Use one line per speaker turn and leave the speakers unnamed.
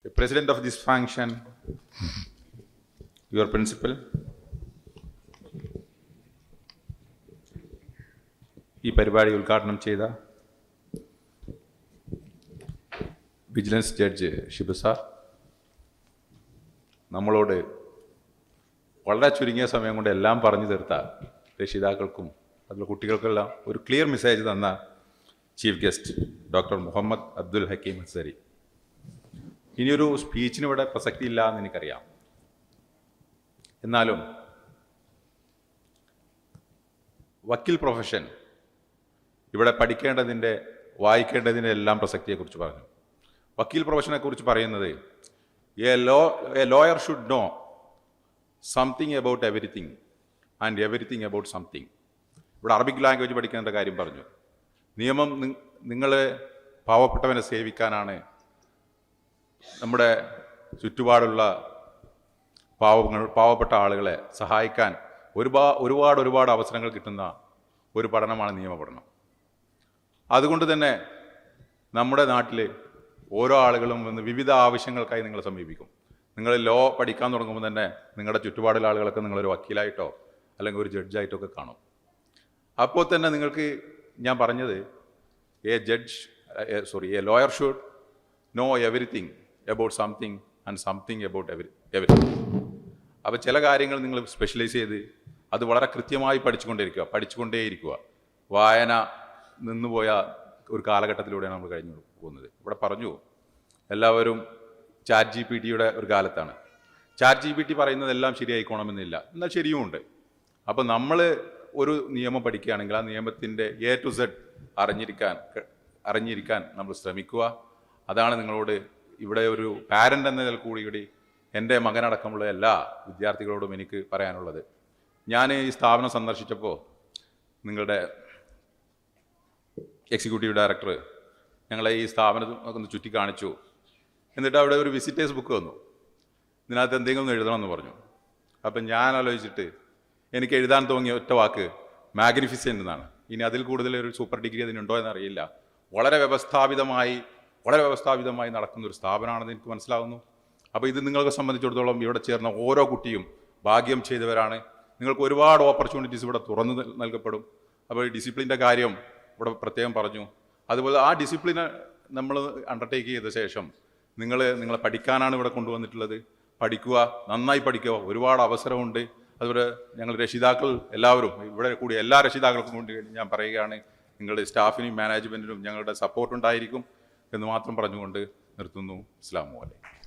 The president of this function, your principal, ഈ പരിപാടി ഉദ്ഘാടനം ചെയ്ത വിജിലൻസ് ജഡ്ജ് ഷിബു സാർ, നമ്മളോട് വളരെ ചുരുങ്ങിയ സമയം കൊണ്ട് എല്ലാം പറഞ്ഞു തീർത്ത രക്ഷിതാക്കൾക്കും അതുപോലെ കുട്ടികൾക്കെല്ലാം ഒരു ക്ലിയർ മെസ്സേജ് തന്ന chief guest doctor Muhammad Abdul Hakeem Ansari. ഇനിയൊരു സ്പീച്ചിന് ഇവിടെ പ്രസക്തി ഇല്ല എന്ന് എനിക്കറിയാം. എന്നാലും വക്കീൽ പ്രൊഫഷൻ ഇവിടെ പഠിക്കേണ്ടതിൻ്റെ വായിക്കേണ്ടതിൻ്റെ എല്ലാം പ്രസക്തിയെക്കുറിച്ച് പറഞ്ഞു. വക്കീൽ പ്രൊഫഷനെ കുറിച്ച് പറയുന്നത് A lawyer should know something about everything and everything about something. ഇവിടെ അറബിക് ലാംഗ്വേജ് പഠിക്കേണ്ട കാര്യം പറഞ്ഞു. നിയമം നിങ്ങളെ പാവപ്പെട്ടവനെ സേവിക്കാനാണ്, നമ്മുടെ ചുറ്റുപാടുള്ള പാവപ്പെട്ട ആളുകളെ സഹായിക്കാൻ ഒരുപാട് അവസരങ്ങൾ കിട്ടുന്ന ഒരു പഠനമാണ് നിയമപഠനം. അതുകൊണ്ട് തന്നെ നമ്മുടെ നാട്ടിൽ ഓരോ ആളുകളും വന്ന് വിവിധ ആവശ്യങ്ങൾക്കായി നിങ്ങളെ സമീപിക്കും. നിങ്ങൾ ലോ പഠിക്കാൻ തുടങ്ങുമ്പോൾ തന്നെ നിങ്ങളുടെ ചുറ്റുപാടുള്ള ആളുകളൊക്കെ നിങ്ങളൊരു വക്കീലായിട്ടോ അല്ലെങ്കിൽ ഒരു ജഡ്ജായിട്ടോ ഒക്കെ കാണും. അപ്പോൾ തന്നെ നിങ്ങൾക്ക് ഞാൻ പറഞ്ഞത് A lawyer should know everything about something and something about everything. അപ്പോൾ ചില കാര്യങ്ങൾ നിങ്ങൾ സ്പെഷ്യലൈസ് ചെയ്ത് അത് വളരെ കൃത്യമായി പഠിച്ചുകൊണ്ടേയിരിക്കുക. വായന നിന്നുപോയ ഒരു കാലഘട്ടത്തിലൂടെയാണ് നമ്മൾ കഴിഞ്ഞു പോകുന്നത്. ഇവിടെ പറഞ്ഞു എല്ലാവരും ചാറ്റ് GPT ഒരു കാലത്താണ്. ചാറ്റ് GPT പറയുന്നതെല്ലാം ശരിയായിക്കോണമെന്നില്ല, എന്നാൽ ശരിയുമുണ്ട്. അപ്പോൾ നമ്മൾ ഒരു നിയമം പഠിക്കുകയാണെങ്കിൽ ആ നിയമത്തിൻ്റെ A to Z അറിഞ്ഞിരിക്കാൻ നമ്മൾ ശ്രമിക്കുക. അതാണ് നിങ്ങളോട് ഇവിടെ ഒരു പാരൻ്റ് എന്നതിൽ കൂടി എൻ്റെ മകനടക്കമുള്ള എല്ലാ വിദ്യാർത്ഥികളോടും എനിക്ക് പറയാനുള്ളത്. ഞാൻ ഈ സ്ഥാപനം സന്ദർശിച്ചപ്പോൾ നിങ്ങളുടെ എക്സിക്യൂട്ടീവ് ഡയറക്ടർ ഞങ്ങളെ ഈ സ്ഥാപനത്തിൽ ഒന്ന് ചുറ്റിക്കാണിച്ചു. എന്നിട്ട് അവിടെ ഒരു വിസിറ്റേഴ്സ് ബുക്ക് വന്നു. ഇതിനകത്ത് എന്തെങ്കിലും ഒന്ന് എഴുതണമെന്ന് പറഞ്ഞു. അപ്പം ഞാൻ ആലോചിച്ചിട്ട് എനിക്ക് എഴുതാൻ തോന്നിയ ഒറ്റ വാക്ക് മാഗ്നിഫിസെൻ്റ് എന്നാണ്. ഇനി അതിൽ കൂടുതൽ ഒരു സൂപ്പർ ഡിഗ്രി അതിനുണ്ടോ എന്നറിയില്ല. വളരെ വ്യവസ്ഥാപിതമായി നടക്കുന്ന ഒരു സ്ഥാപനമാണെന്ന് എനിക്ക് മനസ്സിലാകുന്നു. അപ്പോൾ ഇത് നിങ്ങൾക്ക് സംബന്ധിച്ചിടത്തോളം ഇവിടെ ചേർന്ന ഓരോ കുട്ടിയും ഭാഗ്യം ചെയ്തവരാണ്. നിങ്ങൾക്ക് ഒരുപാട് ഓപ്പർച്യൂണിറ്റീസ് ഇവിടെ തുറന്നു നൽകപ്പെടും. അപ്പോൾ ഈ ഡിസിപ്ലിൻ്റെ കാര്യം ഇവിടെ പ്രത്യേകം പറഞ്ഞു. അതുപോലെ ആ ഡിസിപ്ലിന് നമ്മൾ അണ്ടർടേക്ക് ചെയ്ത ശേഷം നിങ്ങളെ പഠിക്കാനാണ് ഇവിടെ കൊണ്ടുവന്നിട്ടുള്ളത്. പഠിക്കുക, നന്നായി പഠിക്കുക, ഒരുപാട് അവസരമുണ്ട്. അതുപോലെ ഞങ്ങൾ രക്ഷിതാക്കൾ എല്ലാവരും ഇവിടെ കൂടി എല്ലാ രക്ഷിതാക്കൾക്കും വേണ്ടി ഞാൻ പറയുകയാണ്, നിങ്ങളുടെ സ്റ്റാഫിനും മാനേജ്മെൻറ്റിനും ഞങ്ങളുടെ സപ്പോർട്ട് ഉണ്ടായിരിക്കും എന്ന് മാത്രം പറഞ്ഞുകൊണ്ട് നിർത്തുന്നു. അസ്സലാമു അലൈക്കും.